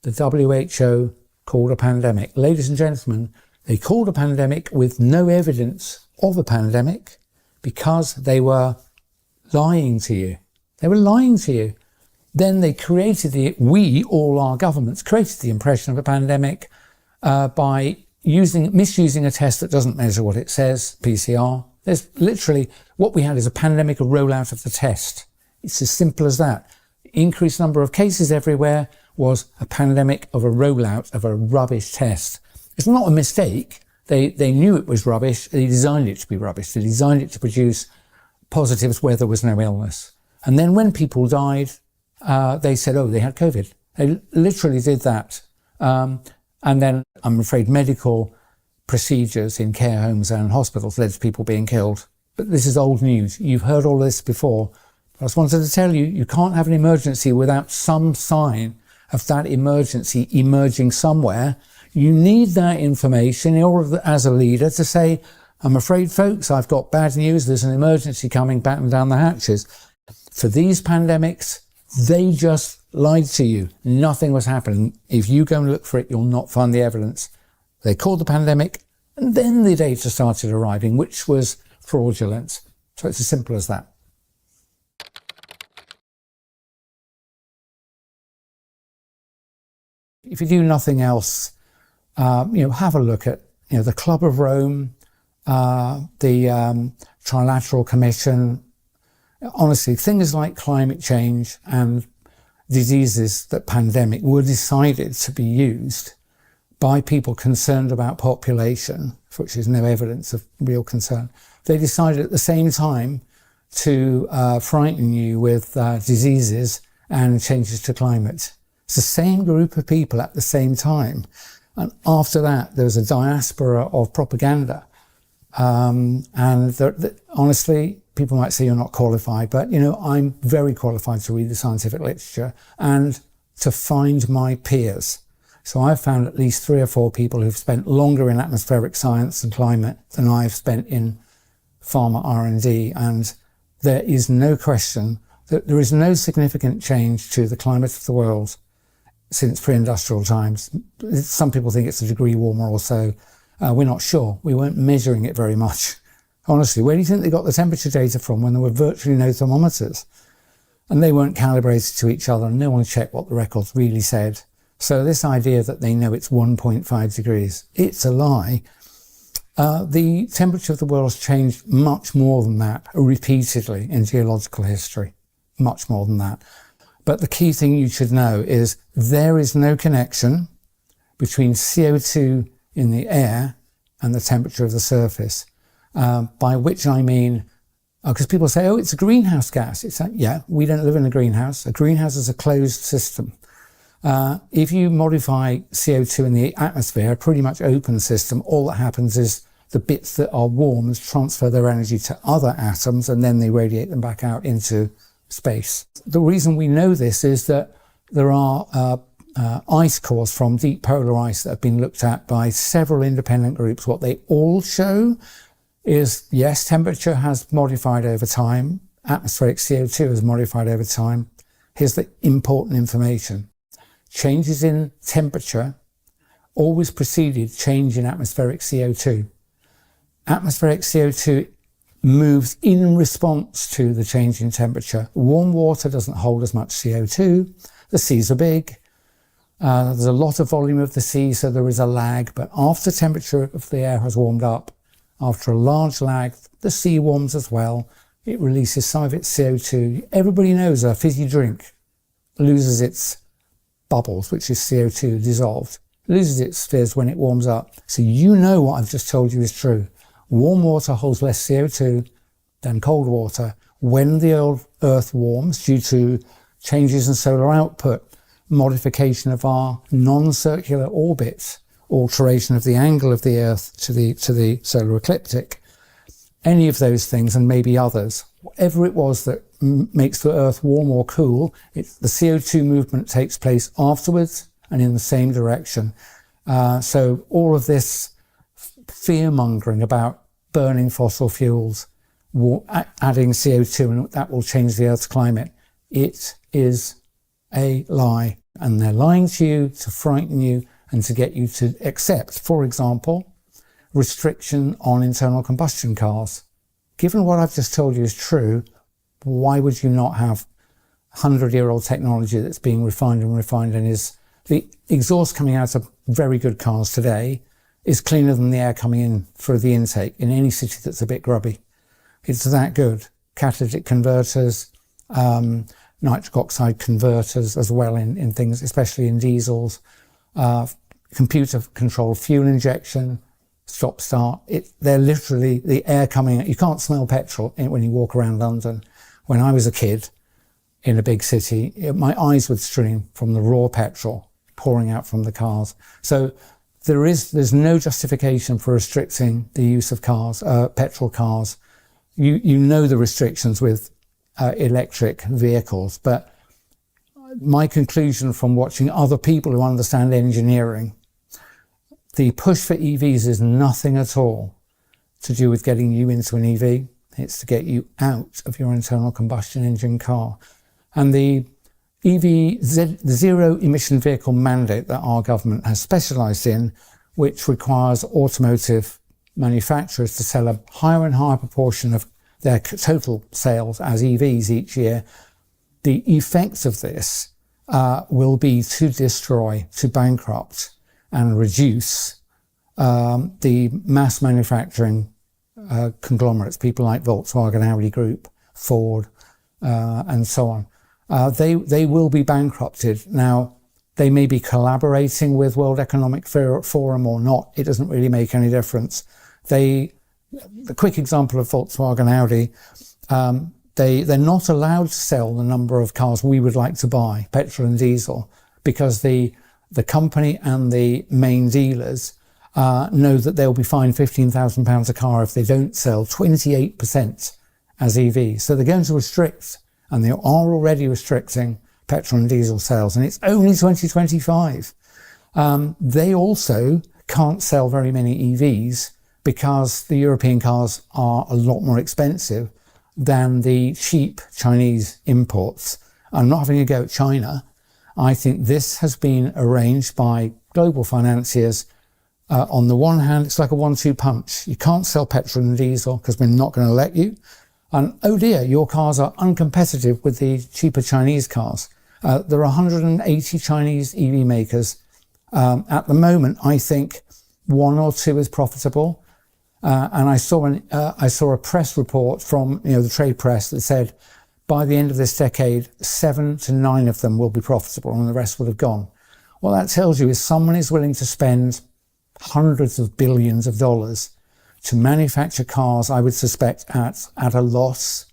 the WHO called a pandemic. Ladies and gentlemen, they called a pandemic with no evidence of a pandemic because they were lying to you. They were lying to you. Then they created all our governments created the impression of a pandemic by misusing a test that doesn't measure what it says, PCR. There's literally, what we had is a pandemic, a rollout of the test. It's as simple as that. Increased number of cases everywhere was a pandemic of a rollout of a rubbish test. It's not a mistake. They knew it was rubbish. They designed it to be rubbish. They designed it to produce positives where there was no illness. And then when people died, they said, oh, they had COVID. They literally did that. And then, I'm afraid, medical procedures in care homes and hospitals led to people being killed. But this is old news. You've heard all this before. I just wanted to tell you, you can't have an emergency without some sign of that emergency emerging somewhere. You need that information in order, as a leader, to say, I'm afraid, folks, I've got bad news. There's an emergency coming, batten down the hatches. For these pandemics, they just lied to you. Nothing was happening. If you go and look for it, you'll not find the evidence. They called the pandemic, and then the data started arriving, which was fraudulent. So it's as simple as that. If you do nothing else, have a look at, the Club of Rome, the Trilateral Commission. Honestly, things like climate change and diseases that pandemic were decided to be used by people concerned about population, for which there's no evidence of real concern. They decided at the same time to frighten you with diseases and changes to climate. It's the same group of people at the same time. And after that, there was a diaspora of propaganda. Honestly, people might say you're not qualified, but I'm very qualified to read the scientific literature and to find my peers. So I've found at least 3 or 4 people who've spent longer in atmospheric science and climate than I've spent in pharma R&D. And there is no question that there is no significant change to the climate of the world since pre-industrial times. Some people think it's a degree warmer or so. We're not sure. We weren't measuring it very much. Honestly, where do you think they got the temperature data from when there were virtually no thermometers? And they weren't calibrated to each other, and no one checked what the records really said. So this idea that they know it's 1.5 degrees, it's a lie. The temperature of the world has changed much more than that repeatedly in geological history, much more than that. But the key thing you should know is there is no connection between CO2 in the air and the temperature of the surface, by which I mean, because people say, oh, it's a greenhouse gas. It's like, yeah, we don't live in a greenhouse. A greenhouse is a closed system. If you modify CO2 in the atmosphere, a pretty much open system, all that happens is the bits that are warm transfer their energy to other atoms and then they radiate them back out into space. The reason we know this is that there are ice cores from deep polar ice that have been looked at by several independent groups. What they all show is, yes, temperature has modified over time. Atmospheric CO2 has modified over time. Here's the important information. Changes in temperature always preceded change in atmospheric CO2. Atmospheric CO2 moves in response to the change in temperature. Warm water doesn't hold as much CO2. The seas are big. There's a lot of volume of the sea, so there is a lag. But after temperature of the air has warmed up, after a large lag, the sea warms as well. It releases some of its CO2. Everybody knows a fizzy drink loses its bubbles, which is CO2 dissolved. It loses its fizz when it warms up. So you know what I've just told you is true. Warm water holds less CO2 than cold water. When the Earth warms due to changes in solar output, modification of our non-circular orbit, alteration of the angle of the Earth to the solar ecliptic, any of those things and maybe others, whatever it was that makes the Earth warm or cool, the CO2 movement takes place afterwards and in the same direction. So all of this fear-mongering about burning fossil fuels, adding CO2, and that will change the Earth's climate, it is a lie. And they're lying to you to frighten you and to get you to accept, for example, restriction on internal combustion cars. Given what I've just told you is true, why would you not have 100-year-old technology that's being refined and is the exhaust coming out of very good cars today is cleaner than the air coming in for the intake in any city that's a bit grubby. It's that good. Catalytic converters, nitric oxide converters as well in things, especially in diesels, computer controlled fuel injection, stop start. They're literally the air coming out. You can't smell petrol when you walk around London. When I was a kid in a big city, my eyes would stream from the raw petrol pouring out from the cars. So there's no justification for restricting the use of cars, petrol cars. You know the restrictions with electric vehicles, but my conclusion from watching other people who understand engineering, the push for EVs is nothing at all to do with getting you into an EV. It's to get you out of your internal combustion engine car. And the the zero emission vehicle mandate that our government has specialised in, which requires automotive manufacturers to sell a higher and higher proportion of their total sales as EVs each year, the effects of this will be to destroy, to bankrupt and reduce the mass manufacturing conglomerates, people like Volkswagen, Audi Group, Ford, and so on. They will be bankrupted. Now, they may be collaborating with World Economic Forum or not. It doesn't really make any difference. The quick example of Volkswagen, Audi, they're not allowed to sell the number of cars we would like to buy, petrol and diesel, because the company and the main dealers know that they'll be fined £15,000 a car if they don't sell 28% as EVs. So they're going to restrict, and they are already restricting, petrol and diesel sales, and it's only 2025. They also can't sell very many EVs because the European cars are a lot more expensive than the cheap Chinese imports. I'm not having a go at China. I think this has been arranged by global financiers. On the one hand, it's like a 1-2 punch. You can't sell petrol and diesel because we're not going to let you. And oh dear, your cars are uncompetitive with the cheaper Chinese cars. There are 180 Chinese EV makers. At the moment, I think 1 or 2 is profitable. And I saw a press report from the trade press that said by the end of this decade, 7 to 9 of them will be profitable and the rest will have gone. What that tells you is someone is willing to spend hundreds of billions of dollars to manufacture cars, I would suspect, at a loss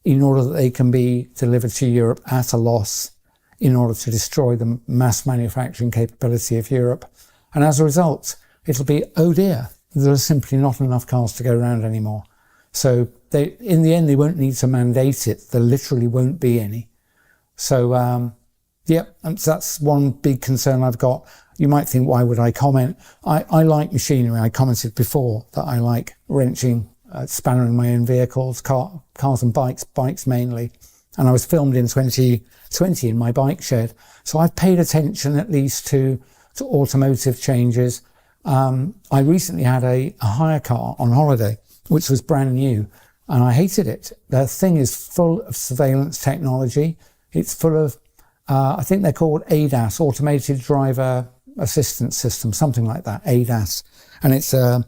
in order that they can be delivered to Europe at a loss in order to destroy the mass manufacturing capability of Europe. And as a result, it'll be, oh dear, there are simply not enough cars to go around anymore. So in the end, they won't need to mandate it. There literally won't be any. So, that's one big concern I've got. You might think, why would I comment? I like machinery. I commented before that I like wrenching, spannering my own vehicles, cars and bikes mainly. And I was filmed in 2020 in my bike shed. So I've paid attention at least to automotive changes. I recently had a hire car on holiday, which was brand new, and I hated it. The thing is full of surveillance technology. It's full of, I think they're called ADAS, Automated Driver Assistance System, something like that, ADAS. And it's an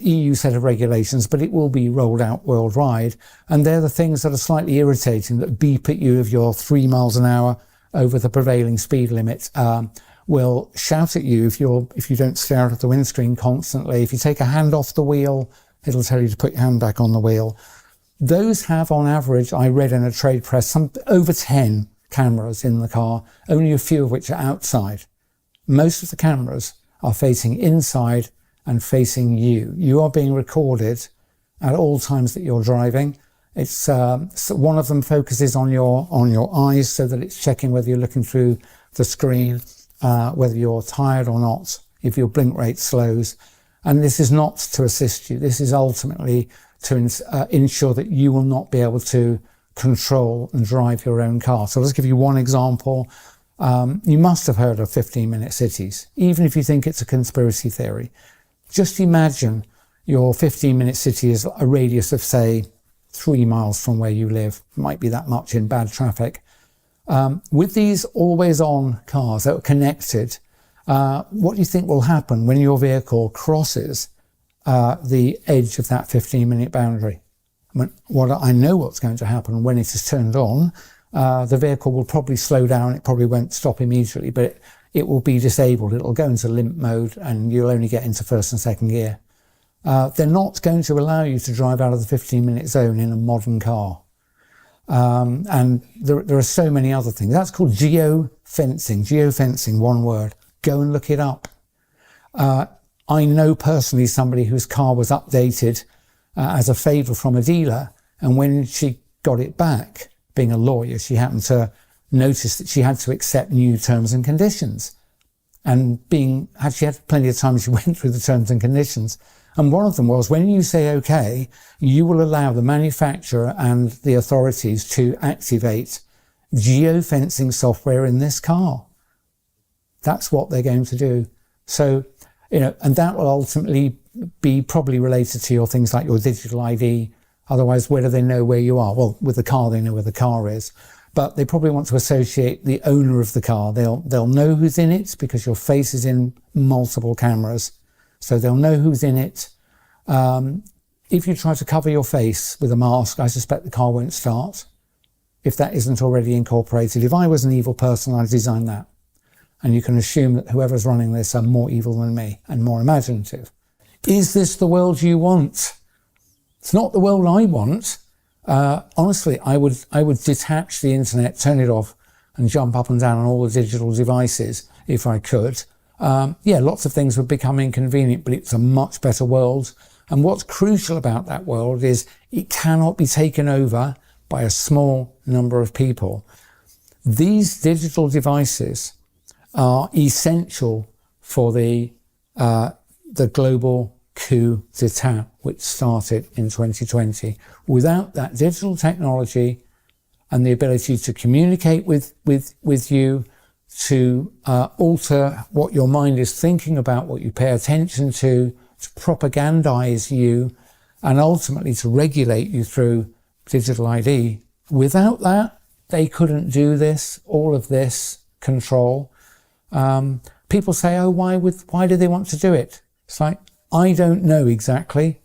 EU set of regulations, but it will be rolled out worldwide. And they're the things that are slightly irritating, that beep at you if you're 3 miles an hour over the prevailing speed limit, will shout at you if you don't stare at the windscreen constantly. If you take a hand off the wheel, it'll tell you to put your hand back on the wheel. Those have, on average, I read in a trade press, over 10 cameras in the car, only a few of which are outside. Most of the cameras are facing inside and facing you. You are being recorded at all times that you're driving. It's so one of them focuses on your eyes so that it's checking whether you're looking through the screen, whether you're tired or not, if your blink rate slows. And this is not to assist you. This is ultimately to ensure that you will not be able to control and drive your own car. So let's give you one example. You must have heard of 15-minute cities, even if you think it's a conspiracy theory. Just imagine your 15-minute city is a radius of, say, 3 miles from where you live. It might be that much in bad traffic. With these always-on cars that are connected, what do you think will happen when your vehicle crosses the edge of that 15-minute boundary? I know what's going to happen when it is turned on. The vehicle will probably slow down. It probably won't stop immediately, but it will be disabled. It'll go into limp mode and you'll only get into first and second gear. They're not going to allow you to drive out of the 15-minute zone in a modern car. And there are so many other things. That's called geofencing, one word. Go and look it up. I know personally somebody whose car was updated as a favour from a dealer, and when she got it back, being a lawyer, she happened to notice that she had to accept new terms and conditions. And she had plenty of time, she went through the terms and conditions. And one of them was, when you say OK, you will allow the manufacturer and the authorities to activate geofencing software in this car. That's what they're going to do. So, and that will ultimately be probably related to your things like your digital ID. Otherwise, where do they know where you are? Well, with the car, they know where the car is. But they probably want to associate the owner of the car. They'll know who's in it because your face is in multiple cameras. So they'll know who's in it. If you try to cover your face with a mask, I suspect the car won't start, if that isn't already incorporated. If I was an evil person, I'd design that. And you can assume that whoever's running this are more evil than me and more imaginative. Is this the world you want? It's not the world I want. Honestly, I would detach the internet, turn it off, and jump up and down on all the digital devices if I could. Yeah, lots of things would become inconvenient, but it's a much better world. And what's crucial about that world is it cannot be taken over by a small number of people. These digital devices are essential for the global coup d'etat, which started in 2020. Without that digital technology and the ability to communicate with you, to alter what your mind is thinking about, what you pay attention to propagandize you, and ultimately to regulate you through digital ID. Without that, they couldn't do this, all of this control. People say, oh, why do they want to do it? It's like, I don't know exactly.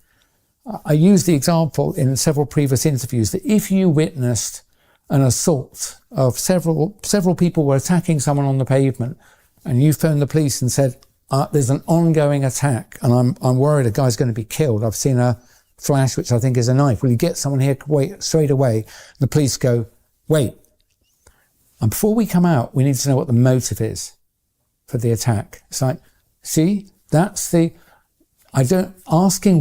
I used the example in several previous interviews that if you witnessed an assault of several people were attacking someone on the pavement, and you phoned the police and said, there's an ongoing attack and I'm worried a guy's going to be killed. I've seen a flash, which I think is a knife. Will you get someone here straight away? The police go, wait. And before we come out, we need to know what the motive is for the attack. It's like, see, asking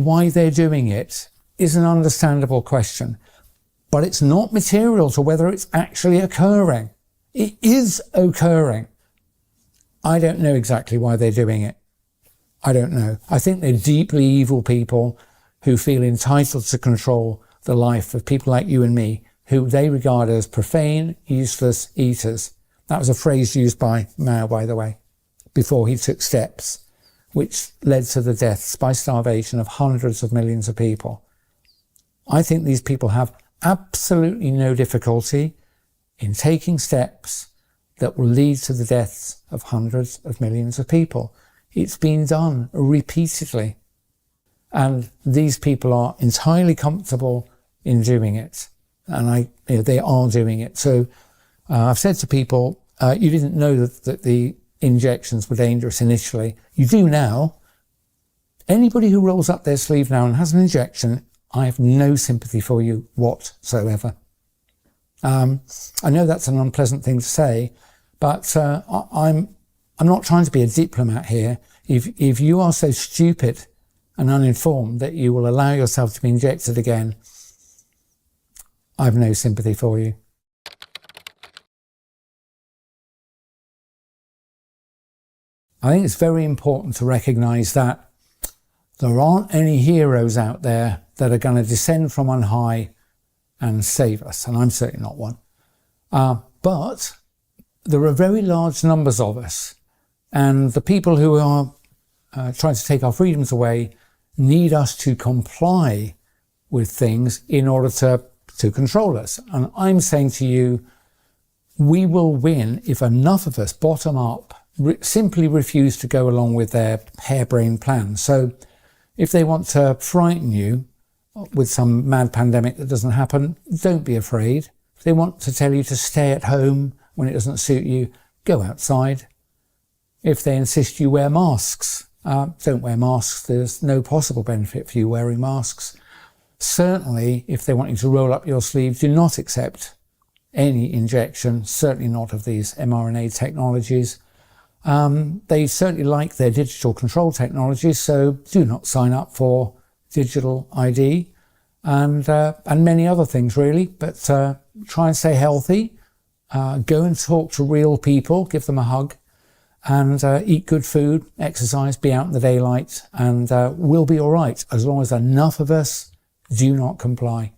why they're doing it is an understandable question, but it's not material to whether it's actually occurring. It is occurring. I don't know exactly why they're doing it. I don't know. I think they're deeply evil people who feel entitled to control the life of people like you and me, who they regard as profane, useless eaters. That was a phrase used by Mao, by the way, before he took steps, which led to the deaths by starvation of hundreds of millions of people. I think these people have absolutely no difficulty in taking steps that will lead to the deaths of hundreds of millions of people. It's been done repeatedly. And these people are entirely comfortable in doing it. And they are doing it. So I've said to people, you didn't know that the injections were dangerous initially. You do now. Anybody who rolls up their sleeve now and has an injection, I have no sympathy for you whatsoever. I know that's an unpleasant thing to say, but I'm not trying to be a diplomat here. If you are so stupid and uninformed that you will allow yourself to be injected again, I have no sympathy for you. I think it's very important to recognise that there aren't any heroes out there that are going to descend from on high and save us, and I'm certainly not one. But there are very large numbers of us, and the people who are trying to take our freedoms away need us to comply with things in order to control us. And I'm saying to you, we will win if enough of us bottom up simply refuse to go along with their harebrained plans. So if they want to frighten you with some mad pandemic that doesn't happen, don't be afraid. If they want to tell you to stay at home when it doesn't suit you, go outside. If they insist you wear masks, don't wear masks. There's no possible benefit for you wearing masks. Certainly, if they want you to roll up your sleeve, do not accept any injection, certainly not of these mRNA technologies. They certainly like their digital control technologies, so do not sign up for digital ID and many other things really, but try and stay healthy, go and talk to real people, give them a hug, and eat good food, exercise, be out in the daylight, and we'll be all right as long as enough of us do not comply.